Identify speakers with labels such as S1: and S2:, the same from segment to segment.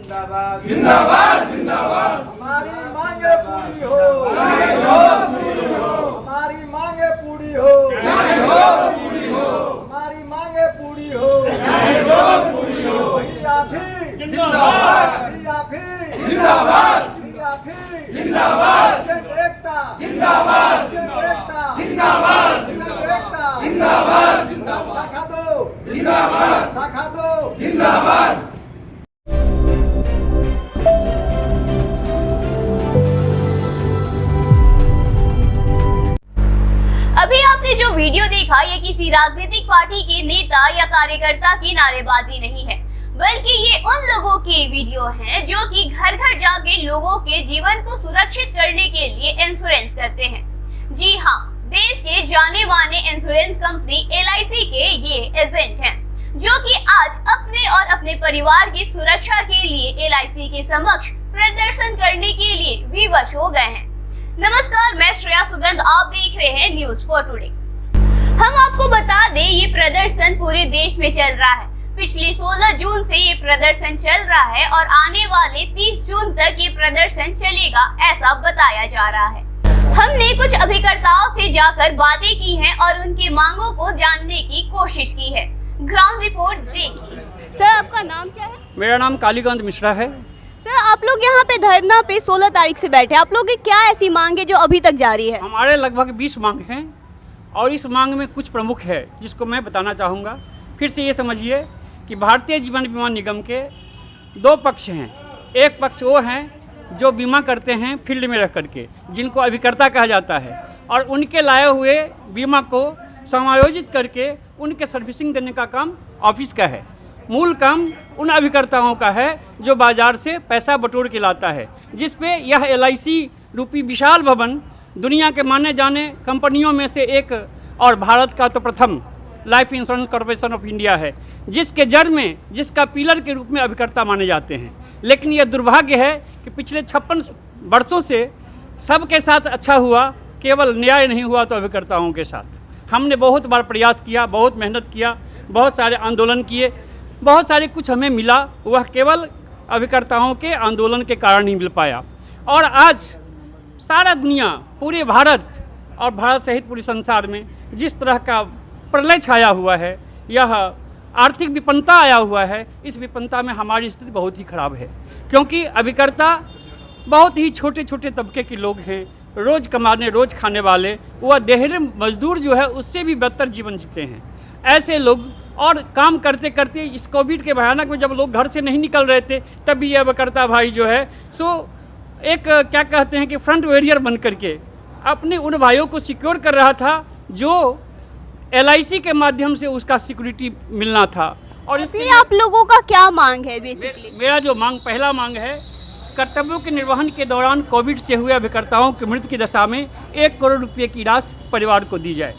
S1: जिंदाबाद
S2: जिंदाबाद जिंदाबाद।
S1: हमारी मांगे पूरी हो, हमारी मांगे पूरी हो, हमारी मांगे पूरी हो, भैया भी
S2: जिंदाबाद
S1: भैया भी
S2: जिंदाबाद
S1: भैया भी
S2: जिंदाबाद
S1: एकता
S2: जिंदाबाद
S1: एकता
S2: जिंदाबाद
S1: एकता
S2: जिंदाबाद
S1: शाखा दो
S2: जिंदाबाद
S1: शाखा दो
S2: जिंदाबाद।
S3: अभी आपने जो वीडियो देखा ये किसी राजनीतिक पार्टी के नेता या कार्यकर्ता की नारेबाजी नहीं है, बल्कि ये उन लोगों के वीडियो हैं जो कि घर घर जाके लोगों के जीवन को सुरक्षित करने के लिए इंश्योरेंस करते हैं। जी हाँ, देश के जाने माने इंश्योरेंस कंपनी LIC के ये एजेंट हैं, जो कि आज अपने और अपने परिवार की सुरक्षा के लिए LIC के समक्ष प्रदर्शन करने के लिए विवश हो गए हैं। नमस्कार, मैं श्रेया सुगंध, आप देख रहे हैं न्यूज फॉर टुडे। हम आपको बता दें, ये प्रदर्शन पूरे देश में चल रहा है। पिछले 16 जून से ये प्रदर्शन चल रहा है और आने वाले 30 जून तक ये प्रदर्शन चलेगा, ऐसा बताया जा रहा है। हमने कुछ अभिकर्ताओं से जाकर बातें की हैं और उनकी मांगों को जानने की कोशिश की है। ग्राउंड रिपोर्ट देखिए। सर, आपका नाम क्या है?
S4: मेरा नाम कालीकांत मिश्रा है।
S3: सर, आप लोग यहाँ पे धरना पे 16 तारीख से बैठे, आप लोग की क्या ऐसी मांग है जो अभी तक जारी है?
S4: हमारे लगभग 20 मांग हैं और इस मांग में कुछ प्रमुख है जिसको मैं बताना चाहूँगा। फिर से ये समझिए कि भारतीय जीवन बीमा निगम के दो पक्ष हैं। एक पक्ष वो हैं जो बीमा करते हैं फील्ड में रह करके, जिनको अभिकर्ता कहा जाता है, और उनके लाए हुए बीमा को समायोजित करके उनके सर्विसिंग देने का काम ऑफिस का है। मूल काम उन अभिकर्ताओं का है जो बाजार से पैसा बटोर के लाता है, जिस पे यह LIC रूपी विशाल भवन दुनिया के माने जाने कंपनियों में से एक और भारत का तो प्रथम life insurance corporation of India है, जिसके जड़ में, जिसका पिलर के रूप में अभिकर्ता माने जाते हैं। लेकिन यह दुर्भाग्य है कि पिछले 56 वर्षों से सबके साथ अच्छा हुआ, केवल न्याय नहीं हुआ तो अभिकर्ताओं के साथ। हमने बहुत बार प्रयास किया, बहुत मेहनत किया, बहुत सारे आंदोलन किए, बहुत सारे कुछ हमें मिला, वह केवल अभिकर्ताओं के आंदोलन के कारण ही मिल पाया। और आज सारा दुनिया, पूरे भारत और भारत सहित पूरे संसार में जिस तरह का प्रलय छाया हुआ है, यह आर्थिक विपन्नता आया हुआ है, इस विपन्नता में हमारी स्थिति बहुत ही खराब है, क्योंकि अभिकर्ता बहुत ही छोटे छोटे तबके के लोग हैं, रोज़ कमाने रोज़ खाने वाले, वह देहाड़ी मजदूर जो है उससे भी बदतर जीवन जीते हैं। ऐसे लोग और काम करते करते इस कोविड के भयानक में जब लोग घर से नहीं निकल रहे थे, तब भी यह अभिकर्ता भाई जो है सो एक क्या कहते हैं कि फ्रंट वॉरियर बन करके अपने उन भाइयों को सिक्योर कर रहा था जो LIC के माध्यम से उसका सिक्योरिटी मिलना था। और इसलिए
S3: आप लोगों का क्या मांग है बेसिकली?
S4: मेरा जो पहला मांग है, कर्तव्यों के निर्वहन के दौरान कोविड से हुए अभिकर्ताओं की मृत्यु की दशा में 1 करोड़ रुपये की राशि परिवार को दी जाए।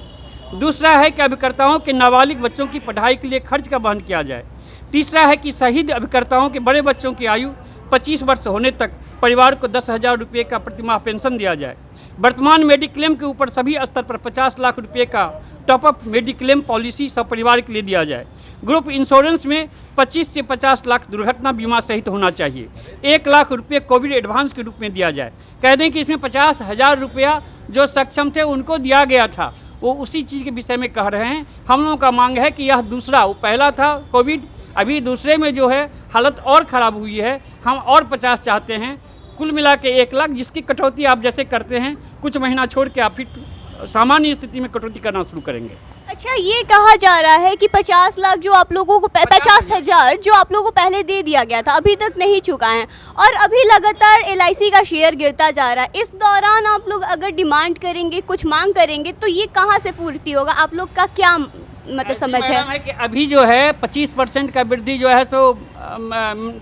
S4: दूसरा है कि अभिकर्ताओं के नाबालिग बच्चों की पढ़ाई के लिए खर्च का वहन किया जाए। तीसरा है कि शहीद अभिकर्ताओं के बड़े बच्चों की आयु 25 वर्ष होने तक परिवार को 10,000 रुपये का प्रतिमाह पेंशन दिया जाए। वर्तमान मेडिक्लेम के ऊपर सभी स्तर पर 50 लाख रुपये का टॉपअप मेडिक्लेम पॉलिसी सब परिवार के लिए दिया जाए। ग्रुप इंश्योरेंस में 25 से 50 लाख दुर्घटना बीमा सहित होना चाहिए। 1 लाख रुपये कोविड एडवांस के रूप में दिया जाए। कह दें कि इसमें 50,000 रुपया जो सक्षम थे उनको दिया गया था, वो उसी चीज़ के विषय में कह रहे हैं। हम लोगों का मांग है कि यह दूसरा, वो पहला था कोविड, अभी दूसरे में जो है हालत और ख़राब हुई है, हम और 50 चाहते हैं। कुल मिला के 1 लाख, जिसकी कटौती आप जैसे करते हैं कुछ महीना छोड़ के आप फिर सामान्य स्थिति में कटौती करना शुरू करेंगे।
S3: अच्छा, ये कहा जा रहा है कि 50 लाख जो आप लोगों को 50,000 जो आप लोगों को पहले दे दिया गया था अभी तक नहीं चुका है, और अभी लगातार LIC का शेयर गिरता जा रहा है। इस दौरान आप लोग अगर डिमांड करेंगे, कुछ मांग करेंगे, तो ये कहाँ से पूर्ति होगा? आप लोग का क्या मतलब समझ है?
S4: कि अभी जो है 25% का वृद्धि जो है सो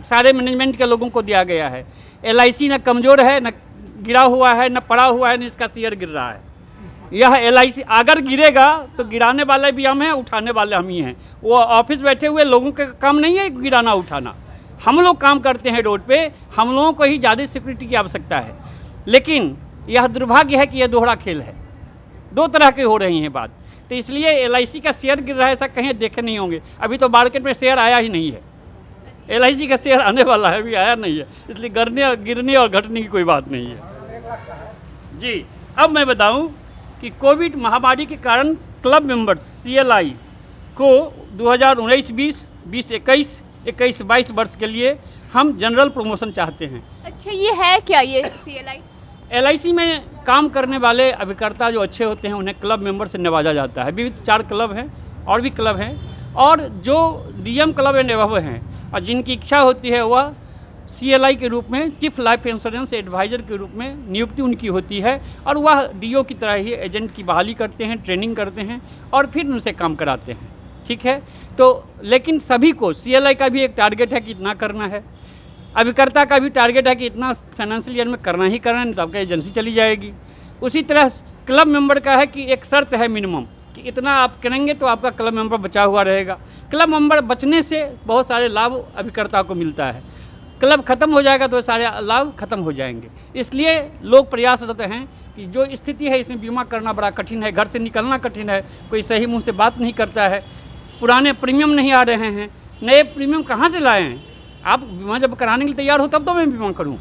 S4: सारे मैनेजमेंट के लोगों को दिया गया है। LIC न कमज़ोर है, न गिरा हुआ है, न पड़ा हुआ है, न इसका शेयर गिर रहा है। यह LIC अगर गिरेगा तो गिराने वाले भी हम हैं, उठाने वाले हम ही हैं। वो ऑफिस बैठे हुए लोगों का काम नहीं है गिराना उठाना। हम लोग काम करते हैं रोड पे, हम लोगों को ही ज़्यादा सिक्योरिटी की आवश्यकता है। लेकिन यह दुर्भाग्य है कि यह दोहरा खेल है, दो तरह के हो रही हैं बात। तो इसलिए LIC का शेयर गिर रहा है ऐसा कहीं देखे नहीं होंगे, अभी तो मार्केट में शेयर आया ही नहीं है। LIC का शेयर आने वाला है, अभी आया नहीं है, इसलिए गिरने और घटने की कोई बात नहीं है जी। अब मैं बताऊं कि कोविड महामारी के कारण क्लब मेंबर्स CLI को 2019-20, 20-21, 21-22 वर्ष के लिए हम जनरल प्रमोशन चाहते हैं।
S3: अच्छा, ये है क्या ये CLI?
S4: LIC में काम करने वाले अभिकर्ता जो अच्छे होते हैं उन्हें क्लब मेंबर से नवाजा जाता है। विविध 4 क्लब हैं और भी क्लब हैं, और जो DM क्लब एंड अबव हैं और जिनकी इच्छा होती है वह CLI के रूप में चीफ लाइफ इंश्योरेंस एडवाइज़र के रूप में नियुक्ति उनकी होती है, और वह DO की तरह ही एजेंट की बहाली करते हैं, ट्रेनिंग करते हैं और फिर उनसे काम कराते हैं। ठीक है, तो लेकिन सभी को CLI का भी एक टारगेट है कि इतना करना है, अभिकर्ता का भी टारगेट है कि इतना फाइनेंशियल ईयर में करना ही करना है, नहीं तो आपकी एजेंसी चली जाएगी। उसी तरह क्लब मेंबर का है कि एक शर्त है मिनिमम कि इतना आप करेंगे तो आपका क्लब मेंबर बचा हुआ रहेगा। क्लब मेंबर बचने से बहुत सारे लाभ अभिकर्ता को मिलता है, क्लब खत्म हो जाएगा तो सारे लाभ खत्म हो जाएंगे। इसलिए लोग प्रयासरत हैं कि जो स्थिति है इसमें बीमा करना बड़ा कठिन है, घर से निकलना कठिन है, कोई सही मुंह से बात नहीं करता है, पुराने प्रीमियम नहीं आ रहे हैं, नए प्रीमियम कहाँ से लाए हैं? आप बीमा जब कराने के लिए तैयार हो तब तो मैं बीमा करूं।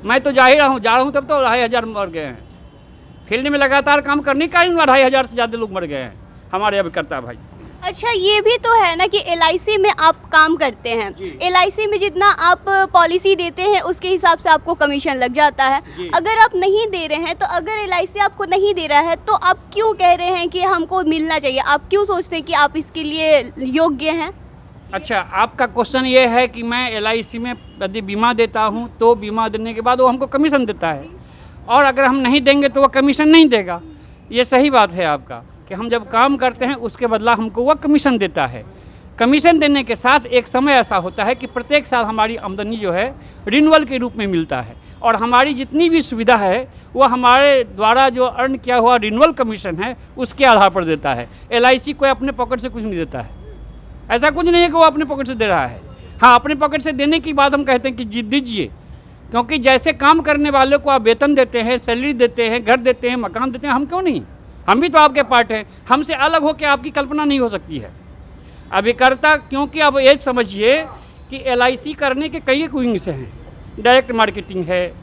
S4: मैं तो जा रहा हूं तब तो 2,500 मर गए हैं। फील्ड में लगातार काम करने के कारण 2,500 से ज़्यादा लोग मर गए हैं हमारे अभिकर्ता भाई।
S3: अच्छा, ये भी तो है ना कि LIC में आप काम करते हैं, LIC में जितना आप पॉलिसी देते हैं उसके हिसाब से आपको कमीशन लग जाता है। अगर आप नहीं दे रहे हैं तो अगर LIC आपको नहीं दे रहा है तो आप क्यों कह रहे हैं कि हमको मिलना चाहिए? आप क्यों सोचते हैं कि आप इसके लिए योग्य हैं?
S4: अच्छा, आपका क्वेश्चन ये है कि मैं LIC में यदि बीमा देता हूँ तो बीमा देने के बाद वो हमको कमीशन देता है, और अगर हम नहीं देंगे तो वह कमीशन नहीं देगा। ये सही बात है आपका कि हम जब काम करते हैं उसके बदला हमको वह कमीशन देता है। कमीशन देने के साथ एक समय ऐसा होता है कि प्रत्येक साल हमारी आमदनी जो है रिन्यूअल के रूप में मिलता है, और हमारी जितनी भी सुविधा है वह हमारे द्वारा जो अर्न किया हुआ रिन्यूअल कमीशन है उसके आधार पर देता है। LIC कोई अपने पॉकेट से कुछ नहीं देता है, ऐसा कुछ नहीं है कि वो अपने पॉकेट से दे रहा है। हाँ, अपने पॉकेट से देने की बात हम कहते हैं कि जी दीजिए, क्योंकि जैसे काम करने वालों को आप वेतन देते हैं, सैलरी देते हैं, घर देते हैं, मकान देते हैं, हम क्यों नहीं? हम भी तो आपके पार्ट हैं, हमसे अलग हो के आपकी कल्पना नहीं हो सकती है अभिकर्ता। क्योंकि अब ये समझिए कि LIC करने के कई विंग्स हैं, डायरेक्ट मार्केटिंग है,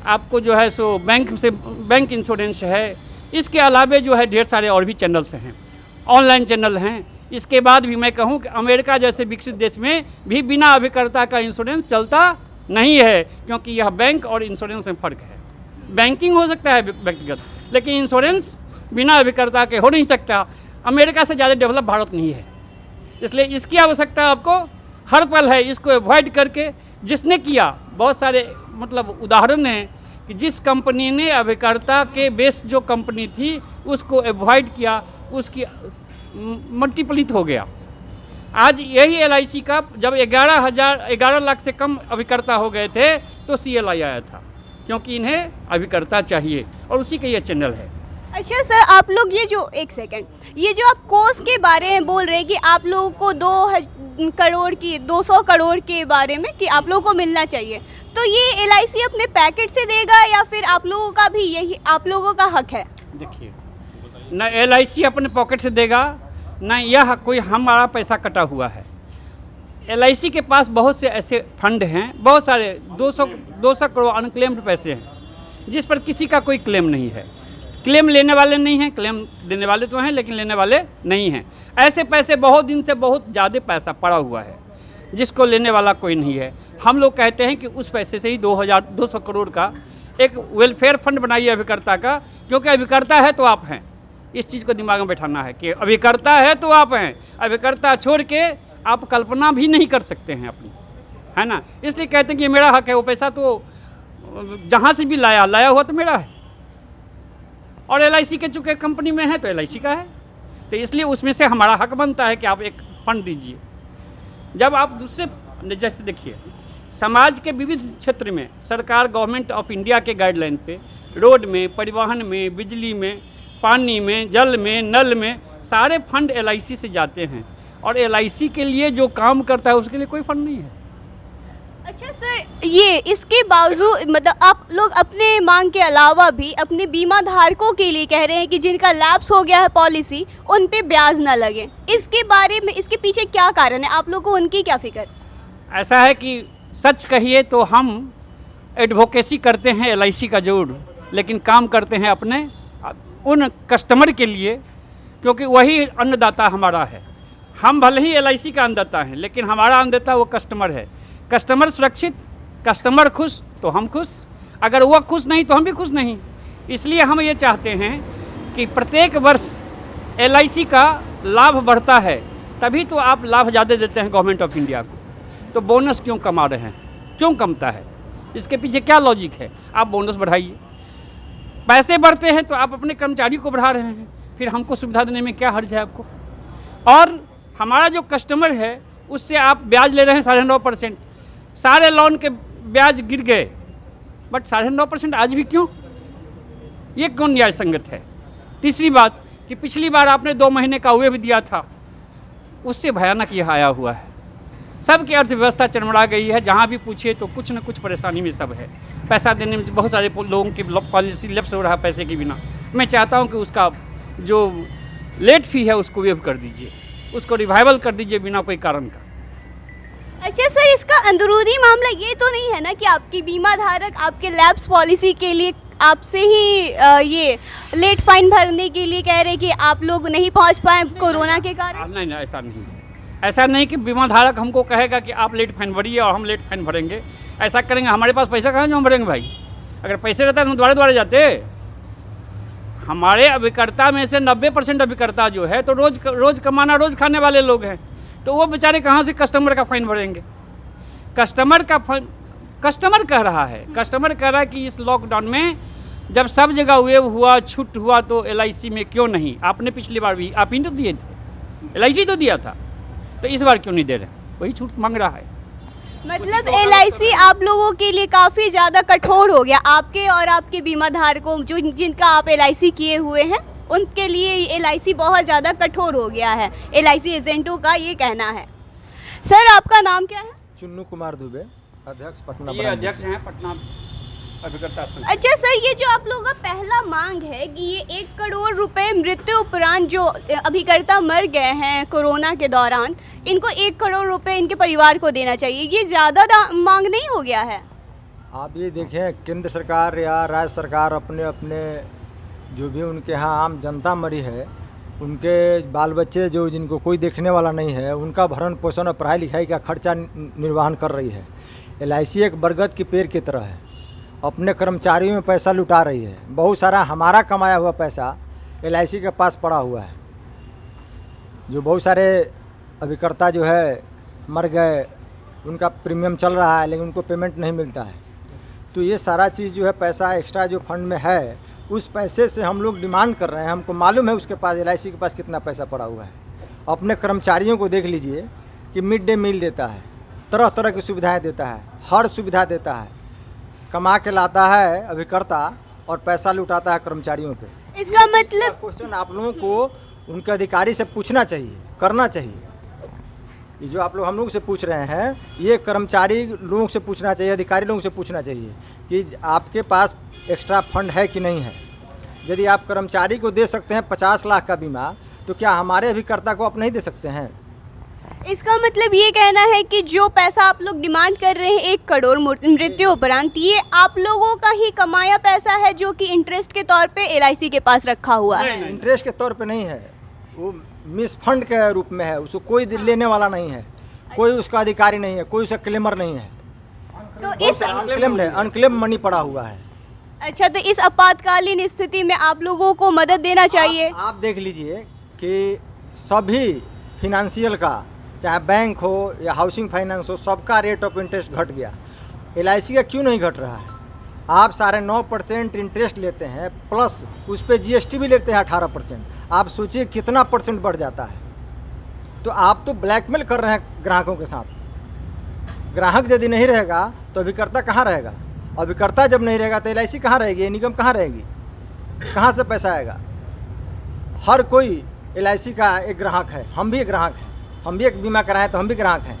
S4: आपको जो है सो बैंक इंश्योरेंस है, इसके अलावे जो है ढेर सारे और भी चैनल्स हैं, ऑनलाइन चैनल हैं। इसके बाद भी मैं कहूं कि अमेरिका जैसे विकसित देश में भी बिना अभिकर्ता का इंश्योरेंस चलता नहीं है, क्योंकि यह बैंक और इंश्योरेंस में फ़र्क है। बैंकिंग हो सकता है व्यक्तिगत, लेकिन इंश्योरेंस बिना अभिकर्ता के हो नहीं सकता। अमेरिका से ज़्यादा डेवलप भारत नहीं है, इसलिए इसकी आवश्यकता आपको हर पल है। इसको अवॉइड करके जिसने किया, बहुत सारे मतलब उदाहरण हैं कि जिस कंपनी ने अभिकर्ता के बेस जो कंपनी थी उसको अवॉइड किया, उसकी मल्टीप्लिट हो गया। आज यही LIC का जब 11 लाख से कम अभिकर्ता हो गए थे तो CLI आया था, क्योंकि इन्हें अभिकर्ता चाहिए, और उसी का ये चैनल है।
S3: अच्छा सर, आप लोग ये जो ये जो आप कोर्स के बारे में बोल रहे हैं कि आप लोगों को 200 करोड़ के बारे में कि आप लोगों को मिलना चाहिए, तो ये LIC अपने पैकेट से देगा या फिर आप लोगों का भी यही आप लोगों का हक है?
S4: देखिए, न LIC अपने पॉकेट से देगा, न यह कोई हमारा पैसा कटा हुआ है। LIC के पास बहुत से ऐसे फंड हैं, बहुत सारे 200 करोड़ अनक्लेम्ड पैसे हैं जिस पर किसी का कोई क्लेम नहीं है। क्लेम लेने वाले नहीं हैं, क्लेम देने वाले तो हैं लेकिन लेने वाले नहीं हैं। ऐसे पैसे बहुत दिन से बहुत ज़्यादा पैसा पड़ा हुआ है जिसको लेने वाला कोई नहीं है। हम लोग कहते हैं कि उस पैसे से ही 200 करोड़ का एक वेलफेयर फंड बनाइए अभिकर्ता का, क्योंकि अभिकर्ता है तो आप हैं। इस चीज़ को दिमाग में बैठाना है कि अभिकर्ता है तो आप हैं, अभिकर्ता छोड़ के आप कल्पना भी नहीं कर सकते हैं अपनी, है ना। इसलिए कहते हैं कि ये मेरा हक है। वो पैसा तो जहाँ से भी लाया हुआ तो मेरा है, और LIC के चूँकि कंपनी में है तो LIC का है, तो इसलिए उसमें से हमारा हक बनता है कि आप एक फंड दीजिए। जब आप दूसरे, जैसे देखिए समाज के विविध क्षेत्र में सरकार गवर्नमेंट ऑफ इंडिया के गाइडलाइन पे रोड में, परिवहन में, बिजली में, पानी में, जल में, नल में सारे फंड LIC से जाते हैं, और LIC के लिए जो काम करता है उसके लिए कोई फंड नहीं है।
S3: अच्छा सर, ये इसके बावजूद मतलब आप लोग अपने मांग के अलावा भी अपने बीमा धारकों के लिए कह रहे हैं कि जिनका लैप्स हो गया है पॉलिसी उन पे ब्याज ना लगे, इसके बारे में इसके पीछे क्या कारण है? आप लोग को उनकी क्या फिक्र?
S4: ऐसा है कि सच कहिए तो हम एडवोकेसी करते हैं LIC का जरूर, लेकिन काम करते हैं अपने उन कस्टमर के लिए, क्योंकि वही अन्नदाता हमारा है। हम भले ही LIC का अन्नदाता हैं, लेकिन हमारा अन्नदाता वो कस्टमर है। कस्टमर सुरक्षित, कस्टमर खुश तो हम खुश, अगर वो खुश नहीं तो हम भी खुश नहीं। इसलिए हम ये चाहते हैं कि प्रत्येक वर्ष LIC का लाभ बढ़ता है, तभी तो आप लाभ ज़्यादा देते हैं गवर्नमेंट ऑफ इंडिया को। तो बोनस क्यों कमा रहे हैं, क्यों कमता है, इसके पीछे क्या लॉजिक है? आप बोनस बढ़ाइए। पैसे बढ़ते हैं तो आप अपने कर्मचारी को बढ़ा रहे हैं, फिर हमको सुविधा देने में क्या हर्ज है आपको? और हमारा जो कस्टमर है उससे आप ब्याज ले रहे हैं 9.5%। सारे लोन के ब्याज गिर गए, बट 9.5% आज भी क्यों? ये कौन न्याय संगत है? तीसरी बात कि पिछली बार आपने 2 महीने का वे भी दिया था, उससे भयानक यह आया हुआ है। सबकी अर्थव्यवस्था चरमरा गई है, जहाँ भी पूछिए तो कुछ न कुछ परेशानी में सब है। पैसा देने में बहुत सारे लोगों की पॉलिसी लैप्स हो रहा है पैसे के बिना। मैं चाहता हूँ कि उसका जो लेट फी है उसको वेव कर दीजिए, उसको रिवाइवल कर दीजिए बिना कोई कारण का।
S3: अच्छा सर, इसका अंदरूनी मामला ये तो नहीं है ना कि आपकी बीमा धारक आपके लैप्स पॉलिसी के लिए आपसे ही ये लेट फाइन भरने के लिए कह रहे हैं कि आप लोग नहीं पहुंच पाए कोरोना के कारण?
S4: नहीं, ऐसा नहीं है। ऐसा नहीं कि बीमा धारक हमको कहेगा कि आप लेट फाइन भरिए और हम लेट फाइन भरेंगे। ऐसा करेंगे, हमारे पास पैसा कहाँ जो हम भरेंगे भाई? अगर पैसे रहता तो हम द्वारे जाते। हमारे अभिकर्ता में से 90% अभिकर्ता जो है तो रोज़ कमाना रोज़ खाने वाले लोग हैं, तो वो बेचारे कहाँ से कस्टमर का फाइन भरेंगे? कस्टमर कह रहा है कि इस लॉकडाउन में जब सब जगह वेव हुआ, छूट हुआ, तो LIC में क्यों नहीं? आपने पिछली बार भी आप ही तो दिए थे, LIC तो दिया था, तो इस बार क्यों नहीं दे रहे? वही छूट मांग रहा है।
S3: मतलब LIC आप लोगों के लिए काफ़ी ज़्यादा कठोर हो गया, आपके और आपके बीमा धारकों जो जिनका आप LIC किए हुए हैं उनके लिए LIC बहुत ज़्यादा कठोर हो गया है, LIC एजेंटों का ये कहना है। सर आपका नाम क्या है?
S1: चुन्नू कुमार दुबे, अध्यक्ष पटना।
S4: ये अध्यक्ष हैं पटना अभिकर्ता संघ।
S3: अच्छा सर, ये जो आप लोगों का पहला मांग है कि ये 1 करोड़ रुपए मृत्यु उपरांत जो अभिकर्ता मर गए हैं कोरोना के दौरान, इनको 1 करोड़ रुपए इनके परिवार को देना चाहिए, ये ज़्यादा मांग नहीं हो गया है?
S1: आप ये देखें, केंद्र सरकार या राज्य सरकार अपने अपने जो भी उनके यहाँ आम जनता मरी है, उनके बाल बच्चे जो जिनको कोई देखने वाला नहीं है, उनका भरण पोषण और पढ़ाई लिखाई का खर्चा निर्वहन कर रही है। LIC एक बरगद के पेड़ की तरह है, अपने कर्मचारियों में पैसा लुटा रही है। बहुत सारा हमारा कमाया हुआ पैसा LIC के पास पड़ा हुआ है। जो बहुत सारे अभिकर्ता जो है मर गए, उनका प्रीमियम चल रहा है लेकिन उनको पेमेंट नहीं मिलता है। तो ये सारा चीज़ जो है पैसा एक्स्ट्रा जो फंड में है, उस पैसे से हम लोग डिमांड कर रहे हैं। हमको मालूम है उसके पास, LIC के पास कितना पैसा पड़ा हुआ है। अपने कर्मचारियों को देख लीजिए कि मिड डे मील देता है, तरह तरह की सुविधाएं देता है, हर सुविधा देता है, कमा के लाता है अभिकर्ता और पैसा लुटाता है कर्मचारियों पे।
S3: इसका मतलब
S1: क्वेश्चन आप लोगों को उनके अधिकारी से पूछना चाहिए, करना चाहिए। ये जो आप लोग हम लोग से पूछ रहे हैं, ये कर्मचारी लोगों से पूछना चाहिए, अधिकारी लोगों से पूछना चाहिए कि आपके पास एक्स्ट्रा फंड है कि नहीं है। यदि आप कर्मचारी को दे सकते हैं 50 लाख का बीमा, तो क्या हमारे अभिकर्ता को आप नहीं दे सकते हैं?
S3: इसका मतलब ये कहना है कि जो पैसा आप लोग डिमांड कर रहे हैं 1 करोड़ मृत्यु उपरांत, ये आप लोगों का ही कमाया पैसा है जो कि इंटरेस्ट के तौर पे LIC के पास रखा हुआ है?
S1: इंटरेस्ट के तौर पे नहीं है, वो मिस फंड के रूप में है। उसको कोई लेने वाला नहीं है, कोई उसका अधिकारी नहीं है, कोई उसका क्लेमर नहीं है।
S3: तो इस
S1: अनक्लेम्ड मनी पड़ा हुआ है।
S3: अच्छा, तो इस आपातकालीन स्थिति में आप लोगों को मदद देना चाहिए।
S1: आप देख लीजिए कि सभी फिनेंशियल का, चाहे बैंक हो या हाउसिंग फाइनेंस हो, सबका रेट ऑफ इंटरेस्ट घट गया। LIC का क्यों नहीं घट रहा है? आप 9.5% इंटरेस्ट लेते हैं, प्लस उस पर GST भी लेते हैं 18%। आप सोचिए कितना परसेंट बढ़ जाता है। तो आप तो ब्लैकमेल कर रहे हैं ग्राहकों के साथ। ग्राहक यदि नहीं रहेगा तो अभिकर्ता कहाँ रहेगा? अभिकर्ता जब नहीं रहेगा तो LIC कहाँ रहेगी, निगम कहाँ रहेगी, कहाँ से पैसा आएगा? हर कोई LIC का एक ग्राहक है, हम भी एक ग्राहक हैं, हम भी एक बीमा कराएं तो हम भी ग्राहक हैं।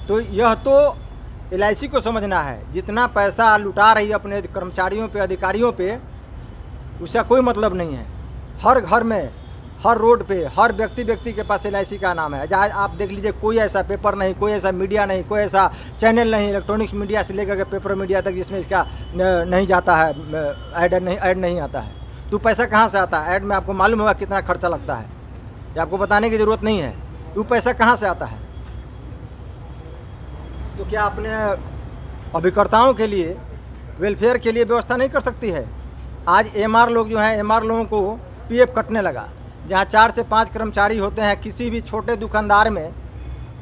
S1: तो यह तो LIC को समझना है, जितना पैसा लुटा रही है अपने कर्मचारियों पे, अधिकारियों पे, उसका कोई मतलब नहीं है। हर घर में हर रोड पे हर व्यक्ति के पास LIC का नाम है। जहाँ आप देख लीजिए, कोई ऐसा पेपर नहीं, कोई ऐसा मीडिया नहीं, कोई ऐसा चैनल नहीं, इलेक्ट्रॉनिक्स मीडिया से लेकर के पेपर मीडिया तक जिसमें इसका नहीं जाता है, ऐड नहीं आता है। तो पैसा कहाँ से आता है? ऐड में आपको मालूम होगा कितना खर्चा लगता है, ये आपको बताने की ज़रूरत नहीं है। वो पैसा कहाँ से आता है? तो क्या अपने अभिकर्ताओं के लिए, वेलफेयर के लिए व्यवस्था नहीं कर सकती है? आज MR लोग जो हैं, MR लोगों को PF कटने लगा। जहाँ 4 से 5 कर्मचारी होते हैं किसी भी छोटे दुकानदार में,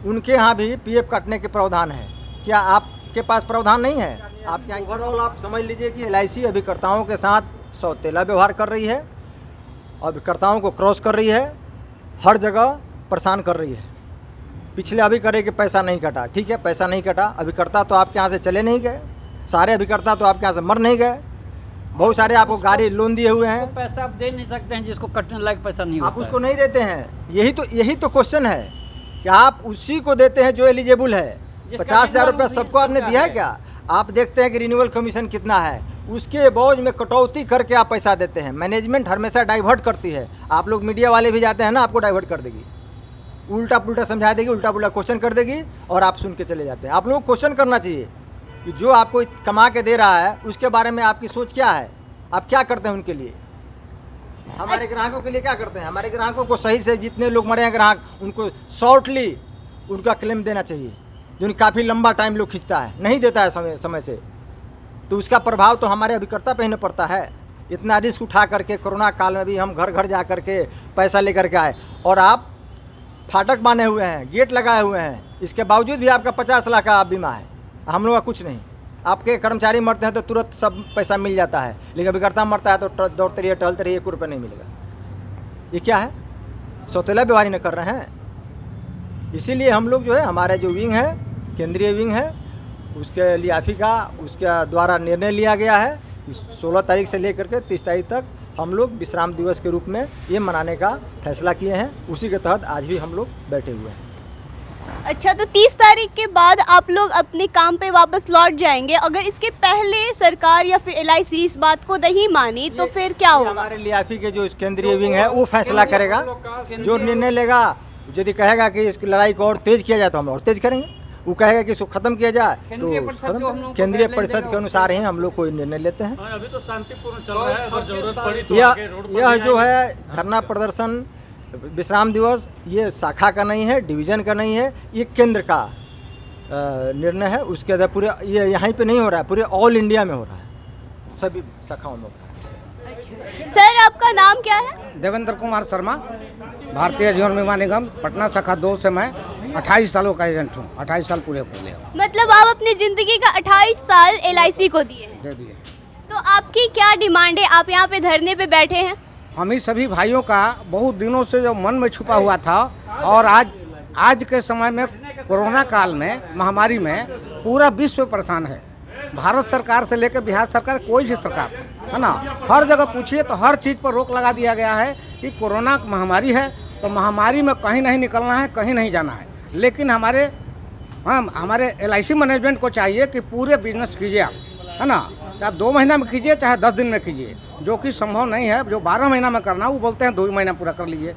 S1: उनके यहाँ भी PF काटने के प्रावधान है। क्या आपके पास प्रावधान नहीं है? आप क्या ओवरऑल आप समझ लीजिए कि LIC अभिकर्ताओं के साथ सौतेला व्यवहार कर रही है, अभिकर्ताओं को क्रॉस कर रही है, हर जगह परेशान कर रही है। पिछले अभी करे कि पैसा नहीं कटा, ठीक है, पैसा नहीं कटा, अभिकर्ता तो आपके यहाँ से चले नहीं गए, सारे अभिकर्ता तो आपके यहाँ से मर नहीं गए। बहुत सारे आपको गाड़ी लोन दिए हुए हैं,
S4: पैसा आप दे नहीं सकते हैं जिसको कटने लायक पैसा नहीं
S1: आप उसको नहीं देते हैं। यही तो क्वेश्चन है कि आप उसी को देते हैं जो एलिजिबल है। 50,000 रुपया सबको आपने दिया है क्या? आप देखते हैं कि रिन्यूअल कमीशन कितना है, उसके बोझ में कटौती करके आप पैसा देते हैं। मैनेजमेंट हमेशा डाइवर्ट करती है। आप लोग मीडिया वाले भी जाते हैं ना, आपको डाइवर्ट कर देगी, उल्टा पुल्टा समझा देगी, उल्टा पुल्टा क्वेश्चन कर देगी और आप सुन के चले जाते हैं। आप लोगों को क्वेश्चन करना चाहिए कि जो आपको कमा के दे रहा है उसके बारे में आपकी सोच क्या है, आप क्या करते हैं उनके लिए। हमारे ग्राहकों के लिए क्या करते हैं? हमारे ग्राहकों को सही से, जितने लोग मरे हैं ग्राहक, उनको शॉर्टली उनका क्लेम देना चाहिए, जो काफ़ी लंबा टाइम लोग खींचता है, नहीं देता है समय से। तो उसका प्रभाव तो हमारे अभिकर्ता पे ही न पड़ता है। इतना रिस्क उठा करके कोरोना काल में भी हम घर घर जा करके पैसा लेकर के आए, और आप फाटक बांधे हुए हैं, गेट लगाए हुए हैं, इसके बावजूद भी आपका 50 लाख का बीमा है, हम लोग का कुछ नहीं। आपके कर्मचारी मरते हैं तो तुरंत सब पैसा मिल जाता है, लेकिन अभिकर्ता मरता है तो दौड़ते रहिए, टहलते रहिए, 1 रुपये नहीं मिलेगा। ये क्या है? सौतेला व्यवहार न कर रहे हैं। इसीलिए हम लोग जो है, हमारे जो विंग है, केंद्रीय विंग है, उसके लियाफी का उसके द्वारा निर्णय लिया गया है 16 तारीख से लेकर के 30 तारीख तक हम लोग विश्राम दिवस के रूप में ये मनाने का फैसला किए हैं। उसी के तहत आज भी हम लोग बैठे हुए हैं।
S3: अच्छा, तो 30 तारीख के बाद आप लोग अपने काम पे वापस लौट जाएंगे। अगर इसके पहले सरकार या फिर LIC इस बात को नहीं मानी तो फिर क्या होगा?
S1: हमारे लियाफी के जो केंद्रीय विंग है वो फैसला करेगा, जो निर्णय लेगा। यदि कहेगा कि इस लड़ाई को और तेज किया जाए तो हम और तेज करेंगे, वो कहेगा कि इसको खत्म किया जाए तो केंद्रीय परिषद के अनुसार ही हम लोग कोई निर्णय लेते हैं।
S5: अभी तो शांतिपूर्ण चल रहा है, अगर जरूरत पड़ी तो आगे रोड पर
S1: यह जो है धरना प्रदर्शन, विश्राम दिवस, ये शाखा का नहीं है, डिवीज़न का नहीं है, ये केंद्र का निर्णय है। उसके अंदर पूरे ये यहाँ पे नहीं हो रहा है, पूरे ऑल इंडिया में हो रहा है, सभी शाखाओं में हो रहा
S3: अच्छा। सर, आपका नाम क्या है?
S6: देवेंद्र कुमार शर्मा, भारतीय जीवन बीमा निगम पटना शाखा 2 से मैं 28 सालों का एजेंट हूँ। 28 साल पूरे कर लिया।
S3: मतलब आप अपनी ज़िंदगी का 28 साल LIC को दिए हैं?
S6: दे दिए।
S3: तो आपकी क्या डिमांड है? आप यहाँ पे धरने पे बैठे हैं।
S6: हम ही सभी भाइयों का बहुत दिनों से जो मन में छुपा हुआ था, और आज के समय में कोरोना काल में, महामारी में पूरा विश्व परेशान है। भारत सरकार से लेकर बिहार सरकार, कोई भी सरकार है ना, हर जगह पूछिए तो हर चीज़ पर रोक लगा दिया गया है कि कोरोना महामारी है, तो महामारी में कहीं नहीं निकलना है, कहीं नहीं जाना है। लेकिन हमारे LIC मैनेजमेंट को चाहिए कि पूरे बिजनेस कीजिए आप, है ना, आप 2 महीना में कीजिए चाहे 10 दिन में कीजिए, जो कि संभव नहीं है। जो 12 महीना में करना, वो बोलते हैं 2 महीना पूरा कर लीजिए।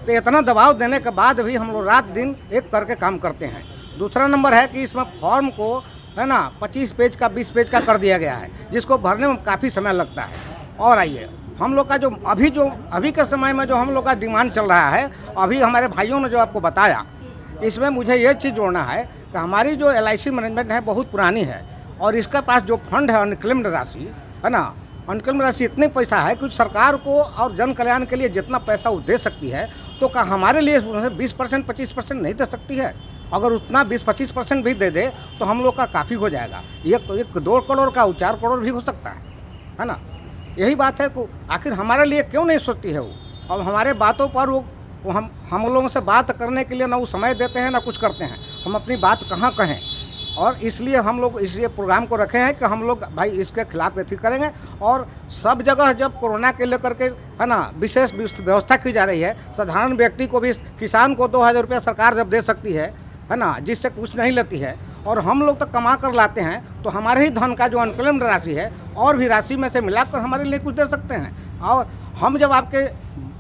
S6: तो इतना दबाव देने के बाद भी हम लोग रात दिन एक करके काम करते हैं। दूसरा नंबर है कि इसमें फॉर्म को, है ना, 25 पेज का 20 पेज का कर दिया गया है, जिसको भरने में काफ़ी समय लगता है। और आइए, हम लोग का जो अभी के समय में जो हम लोग का डिमांड चल रहा है, अभी हमारे भाइयों ने जो आपको बताया, इसमें मुझे ये चीज़ जोड़ना है कि हमारी जो LIC मैनेजमेंट है बहुत पुरानी है, और इसके पास जो फंड है अनक्लेम्ड राशि, है ना, अनक्लेम्ड राशि इतनी पैसा है कि सरकार को और जन कल्याण के लिए जितना पैसा वो दे सकती है, तो क्या हमारे लिए 20% 25% नहीं दे सकती है? अगर उतना 20-25% भी दे दे तो हम लोग का काफ़ी हो जाएगा। एक 2 करोड़ का 4 करोड़ भी हो सकता है ना। यही बात है कि आखिर हमारे लिए क्यों नहीं सोचती है वो, और हमारे बातों पर वो हम लोगों से बात करने के लिए ना वो समय देते हैं ना कुछ करते हैं। हम अपनी बात कहाँ कहें, और इसलिए हम लोग इसलिए प्रोग्राम को रखे हैं कि हम लोग भाई इसके खिलाफ एथी करेंगे। और सब जगह जब कोरोना के लेकर के, है ना, विशेष व्यवस्था की जा रही है, साधारण व्यक्ति को भी, किसान को 2000 रुपया सरकार जब दे सकती है ना, जिससे कुछ नहीं लेती है, और हम लोग तो कमा कर लाते हैं, तो हमारे ही धन का जो अनक्लेम्ड राशि है और भी राशि में से मिलाकर हमारे लिए कुछ दे सकते हैं। और हम जब आपके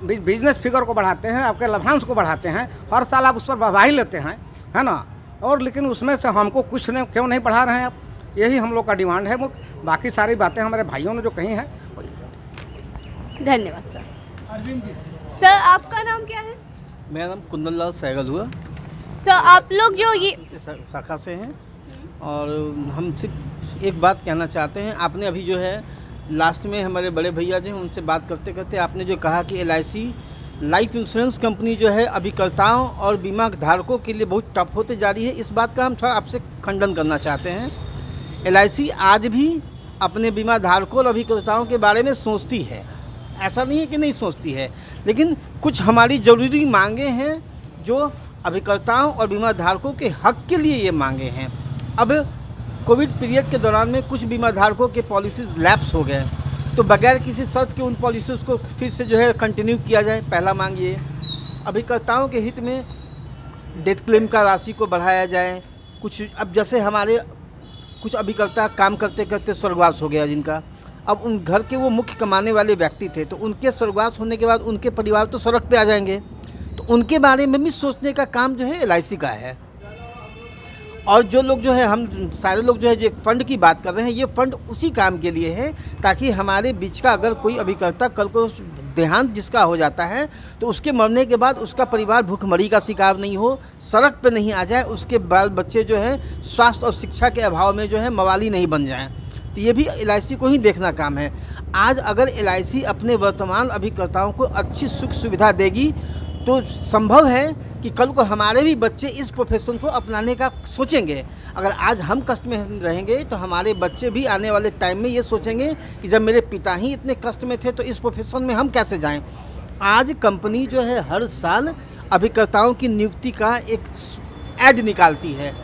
S6: बिजनेस फिगर को बढ़ाते हैं, आपके लाभांश को बढ़ाते हैं, हर साल आप उस पर वाहवाही लेते हैं, है ना, और लेकिन उसमें से हमको कुछ नहीं, क्यों नहीं बढ़ा रहे हैं आप? यही हम लोग का डिमांड है। बाकी सारी बातें हमारे भाइयों ने जो कही हैं।
S3: धन्यवाद सर। सर आपका नाम क्या है?
S7: मेरा नाम कुंदन लाल सहगल हुआ,
S3: तो आप लोग जो ये
S7: शाखा से हैं, और हम सिर्फ एक बात कहना चाहते हैं। आपने अभी जो है लास्ट में हमारे बड़े भैया जो हैं उनसे बात करते करते आपने जो कहा कि LIC लाइफ इंश्योरेंस कंपनी जो है अभिकर्ताओं और बीमा धारकों के लिए बहुत टफ होते जा रही है, इस बात का हम थोड़ा आपसे खंडन करना चाहते हैं। LIC आज भी अपने बीमा धारकों और अभिकर्ताओं के बारे में सोचती है, ऐसा नहीं है कि नहीं सोचती है, लेकिन कुछ हमारी ज़रूरी मांगे हैं जो अभिकर्ताओं और बीमा धारकों के हक के लिए ये मांगे हैं। अब कोविड पीरियड के दौरान में कुछ बीमा धारकों के पॉलिसीज़ लैप्स हो गए, तो बगैर किसी शर्त के उन पॉलिसीज़ को फिर से जो है कंटिन्यू किया जाए, पहला मांग ये। अभिकर्ताओं के हित में डेथ क्लेम का राशि को बढ़ाया जाए। कुछ अब जैसे हमारे कुछ अभिकर्ता काम करते करते स्वर्गवास हो गया जिनका, अब उन घर के वो मुख्य कमाने वाले व्यक्ति थे, तो उनके स्वर्गवास होने के बाद उनके परिवार तो सड़क पे आ जाएंगे, तो उनके बारे में भी सोचने का काम जो है LIC का है। और जो लोग जो है, हम सारे लोग जो है, जो एक फ़ंड की बात कर रहे हैं, ये फ़ंड उसी काम के लिए है ताकि हमारे बीच का अगर कोई अभिकर्ता कल को देहांत जिसका हो जाता है तो उसके मरने के बाद उसका परिवार भूखमरी का शिकार नहीं हो, सड़क पे नहीं आ जाए, उसके बाल बच्चे जो है स्वास्थ्य और शिक्षा के अभाव में जो है मवाली नहीं बन जाएं। तो ये भी LIC को ही देखना काम है। आज अगर LIC अपने वर्तमान अभिकर्ताओं को अच्छी सुख सुविधा देगी तो संभव है कि कल को हमारे भी बच्चे इस प्रोफेशन को अपनाने का सोचेंगे। अगर आज हम कष्ट में रहेंगे तो हमारे बच्चे भी आने वाले टाइम में ये सोचेंगे कि जब मेरे पिता ही इतने कष्ट में थे तो इस प्रोफेशन में हम कैसे जाएं। आज कंपनी जो है हर साल अभिकर्ताओं की नियुक्ति का एक ऐड निकालती है।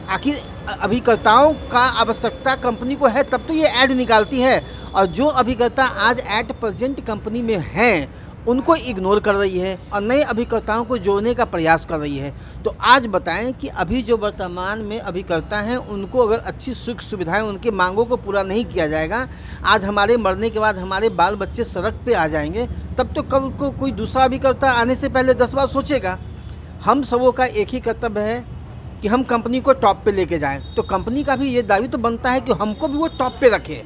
S7: आखिर अभिकर्ताओं का आवश्यकता कंपनी को है तब तो ये ऐड निकालती है, और जो अभिकर्ता आज एट प्रेजेंट कंपनी में हैं उनको इग्नोर कर रही है और नए अभिकर्ताओं को जोड़ने का प्रयास कर रही है। तो आज बताएं कि अभी जो वर्तमान में अभिकर्ता हैं उनको अगर अच्छी सुख सुविधाएं, उनके मांगों को पूरा नहीं किया जाएगा, आज हमारे मरने के बाद हमारे बाल बच्चे सड़क पे आ जाएंगे, तब तो कल को कोई दूसरा अभिकर्ता आने से पहले 10 बार सोचेगा। हम सबों का एक ही कर्तव्य है कि हम कंपनी को टॉप पे लेके जाएं, तो कंपनी का भी ये दायित्व तो बनता है कि हमको भी वो टॉप पे रखे।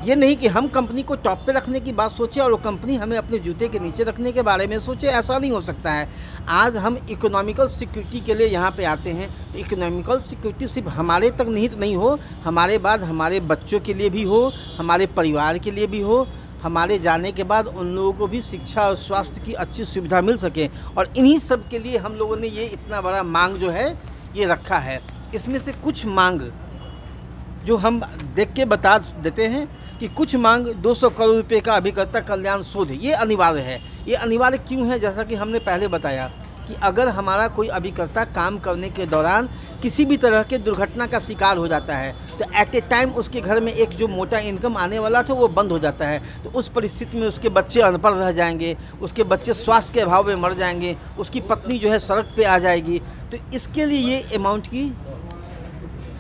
S7: ये नहीं कि हम कंपनी को टॉप पे रखने की बात सोचें और वो कंपनी हमें अपने जूते के नीचे रखने के बारे में सोचे, ऐसा नहीं हो सकता है। आज हम इकोनॉमिकल सिक्योरिटी के लिए यहाँ पे आते हैं, तो इकोनॉमिकल सिक्योरिटी सिर्फ हमारे तक निहित नहीं हो, हमारे बाद हमारे बच्चों के लिए भी हो, हमारे परिवार के लिए भी हो, हमारे जाने के बाद उन लोगों को भी शिक्षा और स्वास्थ्य की अच्छी सुविधा मिल सके। और इन्हीं सब के लिए हम लोगों ने ये इतना बड़ा मांग जो है ये रखा है। इसमें से कुछ मांग जो हम देख के बता देते हैं कि कुछ मांग 200 करोड़ रुपए का अभिकर्ता कल्याण शोध, ये अनिवार्य है। ये अनिवार्य क्यों है? जैसा कि हमने पहले बताया कि अगर हमारा कोई अभिकर्ता काम करने के दौरान किसी भी तरह के दुर्घटना का शिकार हो जाता है तो एट ए टाइम उसके घर में एक जो मोटा इनकम आने वाला था वो बंद हो जाता है, तो उस परिस्थिति में उसके बच्चे अनपढ़ रह जाएंगे, उसके बच्चे स्वास्थ्य के अभाव में मर जाएंगे, उसकी पत्नी जो है सड़क पे आ जाएगी। तो इसके लिए ये अमाउंट की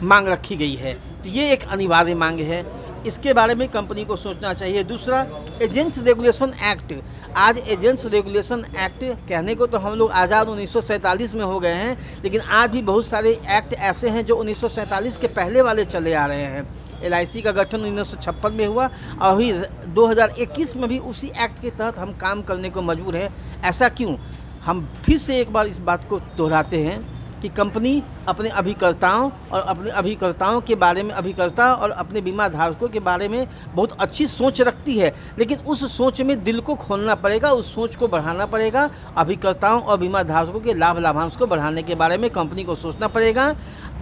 S7: मांग रखी गई है। तो ये एक अनिवार्य मांग है, इसके बारे में कंपनी को सोचना चाहिए। दूसरा, एजेंट्स रेगुलेशन एक्ट। आज एजेंट्स रेगुलेशन एक्ट कहने को तो हम लोग आज़ाद 1947 में हो गए हैं, लेकिन आज भी बहुत सारे एक्ट ऐसे हैं जो 1947 के पहले वाले चले आ रहे हैं। LIC का गठन 1956 में हुआ और अभी 2021 में भी उसी एक्ट के तहत हम काम करने को मजबूर हैं। ऐसा क्यों? हम फिर से एक बार इस बात को दोहराते हैं कि कंपनी अपने अभिकर्ताओं और अपने अभिकर्ताओं के बारे में, अभिकर्ता और अपने बीमा धारकों के बारे में बहुत अच्छी सोच रखती है, लेकिन उस सोच में दिल को खोलना पड़ेगा, उस सोच को बढ़ाना पड़ेगा। अभिकर्ताओं और बीमा धारकों के लाभ लाभांश को बढ़ाने के बारे में कंपनी को सोचना पड़ेगा।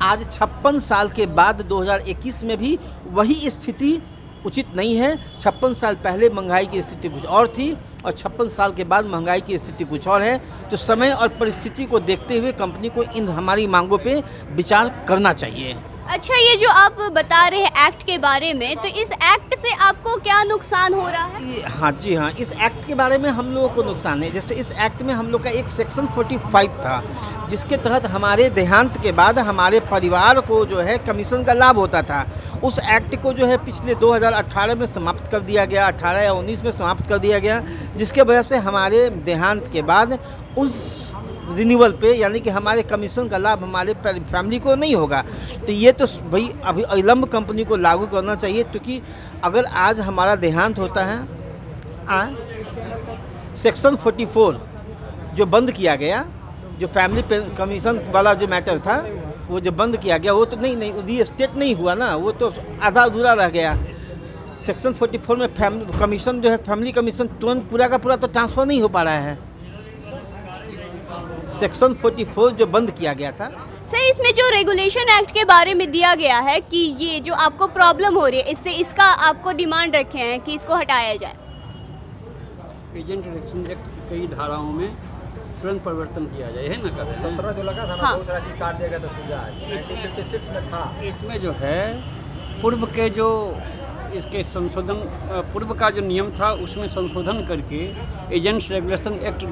S7: आज 56 साल के बाद 2021 में भी वही स्थिति उचित नहीं है। 56 साल पहले महंगाई की स्थिति कुछ और थी और 56 साल के बाद महंगाई की स्थिति कुछ और है। तो समय और परिस्थिति को देखते हुए कंपनी को इन हमारी मांगों पे विचार करना चाहिए।
S3: अच्छा, ये जो आप बता रहे हैं एक्ट के बारे में, तो इस एक्ट से आपको क्या नुकसान हो रहा है?
S7: हाँ जी हाँ, इस एक्ट के बारे में हम लोगों को नुकसान है। जैसे इस एक्ट में हम लोग का एक सेक्शन 45 था जिसके तहत हमारे देहांत के बाद हमारे परिवार को जो है कमीशन का लाभ होता था। उस एक्ट को जो है पिछले 2018 में समाप्त कर दिया गया, 18 या 19 में समाप्त कर दिया गया, जिसके वजह से हमारे देहांत के बाद उस रिन्यूअल पे यानी कि हमारे कमीशन का लाभ हमारे फैमिली को नहीं होगा। तो ये तो भाई अभी अविलंब कंपनी को लागू करना चाहिए, क्योंकि अगर आज हमारा देहांत होता है सेक्शन 44 जो बंद किया गया, जो फैमिली कमीशन वाला जो मैटर था वो जो बंद किया गया, वो तो नहीं रीस्टेट नहीं हुआ ना, वो तो आधा अधूरा रह गया। सेक्शन 44 में फैमिली कमीशन जो है, फैमिली कमीशन तुरंत पूरा का पूरा तो ट्रांसफ़र नहीं हो पा रहा है। सेक्शन 44 जो बंद किया गया था।
S3: सर, इसमें जो रेगुलेशन एक्ट के बारे में दिया गया है कि ये जो आपको प्रॉब्लम हो रही है, इससे इसका आपको डिमांड रखे हैं कि इसको हटाया जाए।
S4: एजेंट इलेक्शन एक्ट कई धाराओं में तुरंत परिवर्तन किया जाए, है ना? कर
S1: 17 जो लगा था ना,
S3: हाँ।
S1: बहुत सारा चीज काट दिया गया था, सुझा 1956 में था।
S4: इसमें जो है पूर्व के जो इसके संशोधन, पूर्व का जो नियम था उसमें संशोधन करके एजेंट्स रेगुलेशन एक्ट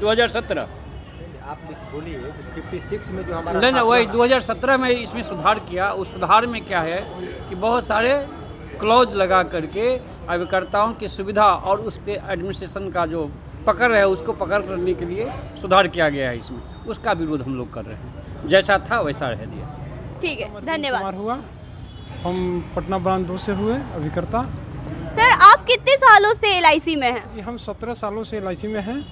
S4: 2017
S1: आप बोलिए 56 में जो हमारा
S4: नहीं, वही 2017 में इसमें सुधार किया। उस सुधार में क्या है कि बहुत सारे क्लॉज लगा करके अभिकर्ताओं की सुविधा और उस पर एडमिनिस्ट्रेशन का जो पकड़ है उसको पकड़ करने के लिए सुधार किया गया है। इसमें उसका विरोध हम लोग कर रहे हैं, जैसा था वैसा रह दिया।
S3: ठीक है, धन्यवाद।
S5: हुआ, हम पटना ब्रांच 2 से हुए अभिकर्ता।
S3: सर, आप कितने सालों से LIC में हैं?
S5: ये हम 17 सालों से LIC में हैं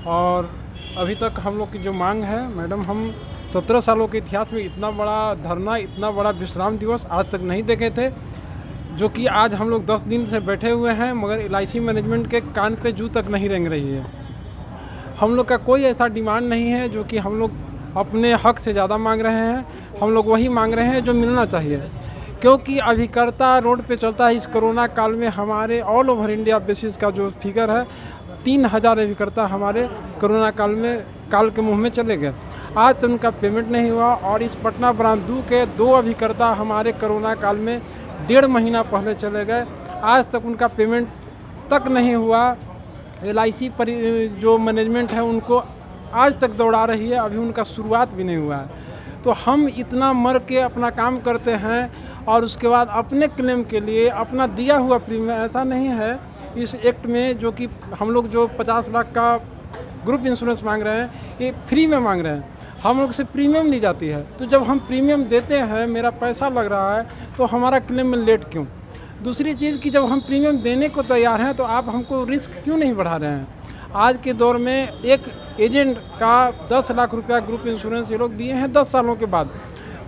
S5: और अभी तक हम लोग की जो मांग है मैडम, हम 17 सालों के इतिहास में इतना बड़ा धरना, इतना बड़ा विश्राम दिवस आज तक नहीं देखे थे, जो कि आज हम लोग 10 दिन से बैठे हुए हैं, मगर LIC मैनेजमेंट के कान पे जू तक नहीं रेंग रही है। हम लोग का कोई ऐसा डिमांड नहीं है जो कि हम लोग अपने हक से ज़्यादा मांग रहे हैं। हम लोग वही मांग रहे हैं जो मिलना चाहिए, क्योंकि अभिकर्ता रोड पे चलता है। इस कोरोना काल में हमारे ऑल ओवर इंडिया बेसिस का जो फिगर है 3000 अभिकर्ता हमारे कोरोना काल के मुंह में चले गए। आज तो उनका पेमेंट नहीं हुआ और इस पटना ब्रांच 2 के 2 अभिकर्ता हमारे कोरोना काल में 1.5 महीना पहले चले गए, आज तक उनका पेमेंट तक नहीं हुआ। LIC पर जो मैनेजमेंट है उनको आज तक दौड़ा रही है, अभी उनका शुरुआत भी नहीं हुआ है। तो हम इतना मर के अपना काम करते हैं और उसके बाद अपने क्लेम के लिए अपना दिया हुआ प्रीमियम, ऐसा नहीं है इस एक्ट में जो कि हम लोग जो 50 लाख का ग्रुप इंश्योरेंस मांग रहे हैं ये फ्री में मांग रहे हैं, हम लोग से प्रीमियम ली जाती है। तो जब हम प्रीमियम देते हैं, मेरा पैसा लग रहा है, तो हमारा क्लेम में लेट क्यों? दूसरी चीज़ कि जब हम प्रीमियम देने को तैयार हैं तो आप हमको रिस्क क्यों नहीं बढ़ा रहे हैं? आज के दौर में एक एजेंट का 10 लाख रुपया ग्रुप इंश्योरेंस ये लोग दिए हैं 10 सालों के बाद,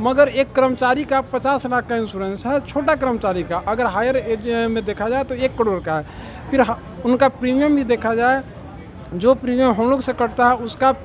S5: मगर एक कर्मचारी का 50 लाख का इंश्योरेंस है, छोटा कर्मचारी का। अगर हायर एज में देखा जाए तो 1 करोड़ का है। फिर उनका प्रीमियम भी देखा जाए, जो प्रीमियम हम लोग से कटता है उसका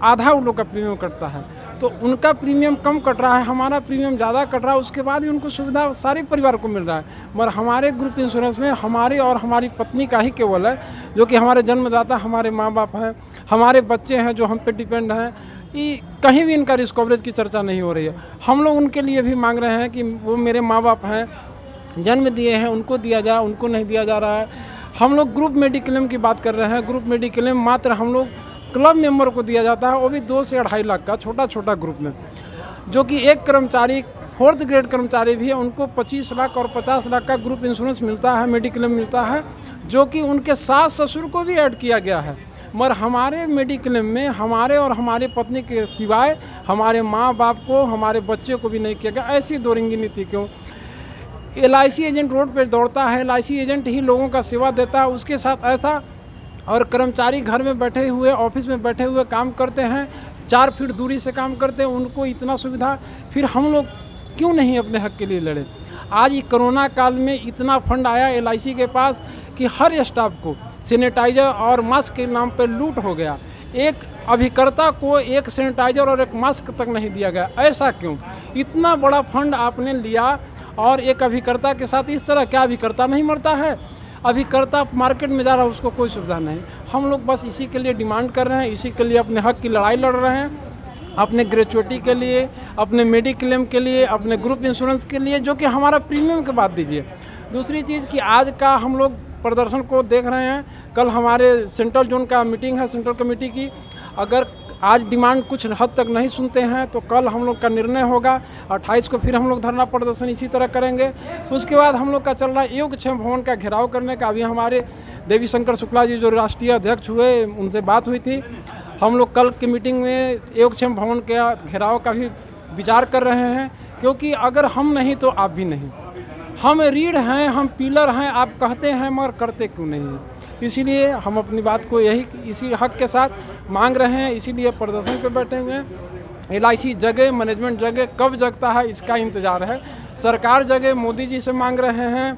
S5: आधा उन लोग का प्रीमियम कटता है, तो उनका प्रीमियम कम कट रहा है, हमारा प्रीमियम ज़्यादा कट रहा है। उसके बाद भी उनको सुविधा सारे परिवार को मिल रहा है, मगर हमारे ग्रुप इंश्योरेंस में हमारे और हमारी पत्नी का ही केवल है, जो कि हमारे जन्मदाता हमारे माँ बाप हैं, हमारे बच्चे हैं जो हम पे डिपेंड हैं। ये कहीं भी इनका रिस्क कवरेज की चर्चा नहीं हो रही है। हम लोग उनके लिए भी मांग रहे हैं कि वो मेरे माँ बाप हैं, जन्म दिए हैं, उनको दिया जाए, उनको नहीं दिया जा रहा है। हम लोग ग्रुप मेडिक्लेम की बात कर रहे हैं। ग्रुप मेडिक्लेम मात्र हम लोग क्लब मेंबर को दिया जाता है, वो भी 2 से 2.5 लाख का छोटा ग्रुप में, जो कि एक कर्मचारी 4th ग्रेड कर्मचारी भी है, उनको 25 लाख और 50 लाख का ग्रुप इंश्योरेंस मिलता है, मेडिक्लेम मिलता है, जो कि उनके सास ससुर को भी ऐड किया गया है। मगर हमारे मेडिक्लेम में हमारे और हमारे पत्नी के सिवाय हमारे माँ बाप को, हमारे बच्चे को भी नहीं किया गया। ऐसी दो रंगी नीति क्यों? LIC एजेंट रोड पर दौड़ता है, LIC एजेंट ही लोगों का सेवा देता है, उसके साथ ऐसा। और कर्मचारी घर में बैठे हुए, ऑफिस में बैठे हुए काम करते हैं, 4 फीट दूरी से काम करते हैं, उनको इतना सुविधा। फिर हम लोग क्यों नहीं अपने हक के लिए लड़े? आज ये कोरोना काल में इतना फंड आया LIC के पास कि हर स्टाफ को सैनिटाइजर और मास्क के नाम पर लूट हो गया। एक अभिकर्ता को एक सैनिटाइजर और एक मास्क तक नहीं दिया गया। ऐसा क्यों? इतना बड़ा फंड आपने लिया और एक अभिकर्ता के साथ इस तरह। क्या अभिकर्ता नहीं मरता है? अभिकर्ता मार्केट में जा रहा है, उसको कोई सुविधा नहीं। हम लोग बस इसी के लिए डिमांड कर रहे हैं, इसी के लिए अपने हक की लड़ाई लड़ रहे हैं, अपने ग्रेचुइटी के लिए, अपने मेडिक्लेम के लिए, अपने ग्रुप इंश्योरेंस के लिए, जो कि हमारा प्रीमियम के बाद दीजिए। दूसरी चीज़ कि आज का हम लोग प्रदर्शन को देख रहे हैं, कल हमारे सेंट्रल जोन का मीटिंग है, सेंट्रल कमेटी की। अगर आज डिमांड कुछ हद तक नहीं सुनते हैं तो कल हम लोग का निर्णय होगा। 28 को फिर हम लोग धरना प्रदर्शन इसी तरह करेंगे। उसके बाद हम लोग का चल रहा है योगक्षेम भवन का घेराव करने का। अभी हमारे देवी शंकर शुक्ला जी जो राष्ट्रीय अध्यक्ष हुए, उनसे बात हुई थी। हम लोग कल की मीटिंग में योगक्षेम भवन के घेराव का भी विचार कर रहे हैं, क्योंकि अगर हम नहीं तो आप भी नहीं। हम रीढ़ हैं, हम पिलर हैं, आप कहते हैं मगर करते क्यों नहीं हैं। इसीलिए हम अपनी बात को इसी हक के साथ मांग रहे हैं, इसीलिए प्रदर्शन पे बैठे हुए हैं। LIC जगह, मैनेजमेंट जगह, कब जगता है इसका इंतज़ार है। सरकार जगह मोदी जी से मांग रहे हैं,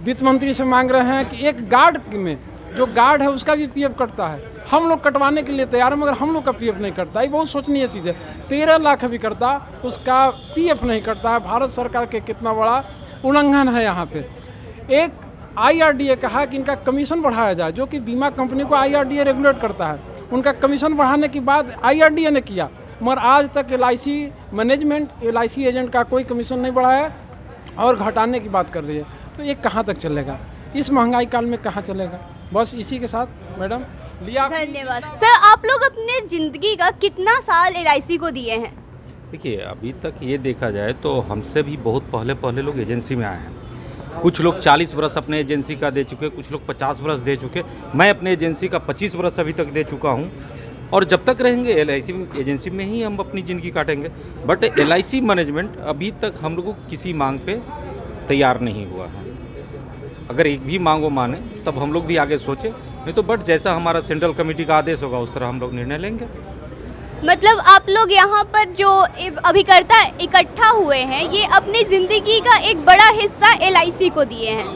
S5: वित्त मंत्री से मांग रहे हैं कि एक गार्ड में जो गार्ड है उसका भी PF कटता है। हम लोग कटवाने के लिए तैयार हैं, मगर हम लोग का PF नहीं कटता। ये बहुत सोचनीय चीज़ है। 13 लाख भी करता, उसका PF नहीं कटता है। भारत सरकार के कितना बड़ा उल्लंघन है यहाँ पे। एक IRDA कहा कि इनका कमीशन बढ़ाया जाए, जो कि बीमा कंपनी को IRDA रेगुलेट करता है। उनका कमीशन बढ़ाने की बात IRDA ने किया, मगर आज तक LIC मैनेजमेंट, LIC एजेंट का कोई कमीशन नहीं बढ़ाया और घटाने की बात कर रही है। तो ये कहाँ तक चलेगा? इस महंगाई काल में कहाँ चलेगा? बस इसी के साथ मैडम लिया।
S3: धन्यवाद सर। आप लोग अपने ज़िंदगी का कितना साल LIC को दिए हैं?
S8: देखिए, अभी तक ये देखा जाए तो हमसे भी बहुत पहले लोग एजेंसी में आए हैं। कुछ लोग 40 बरस अपने एजेंसी का दे चुके, कुछ लोग 50 बरस दे चुके। मैं अपने एजेंसी का 25 बरस अभी तक दे चुका हूँ, और जब तक रहेंगे LIC एजेंसी में ही हम अपनी ज़िंदगी काटेंगे। बट LIC मैनेजमेंट अभी तक हम लोगों को किसी मांग पे तैयार नहीं हुआ है। अगर एक भी मांग वो माने तब हम लोग भी आगे सोचें, नहीं तो बट जैसा हमारा सेंट्रल कमेटी का आदेश होगा उस तरह हम लोग निर्णय लेंगे।
S3: मतलब आप लोग यहाँ पर जो अभिकर्ता इकट्ठा हुए हैं, ये अपनी ज़िंदगी का एक बड़ा हिस्सा LIC को दिए हैं,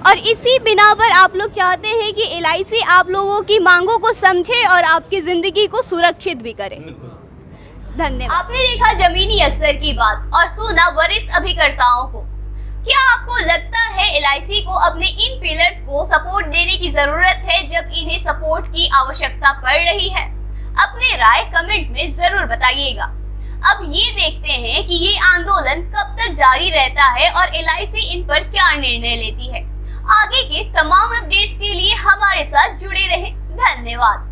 S3: और इसी बिना पर आप लोग चाहते हैं कि LIC आप लोगों की मांगों को समझे और आपकी ज़िंदगी को सुरक्षित भी करे। धन्यवाद। आपने देखा जमीनी स्तर की बात और सुना वरिष्ठ अभिकर्ताओं को। क्या आपको लगता है LIC को अपने इन पिलर्स को सपोर्ट देने की जरूरत है जब इन्हें सपोर्ट की आवश्यकता पड़ रही है? अपने राय कमेंट में जरूर बताइएगा। अब ये देखते हैं कि ये आंदोलन कब तक जारी रहता है और LIC इन पर क्या निर्णय लेती है। आगे के तमाम अपडेट्स के लिए हमारे साथ जुड़े रहें। धन्यवाद।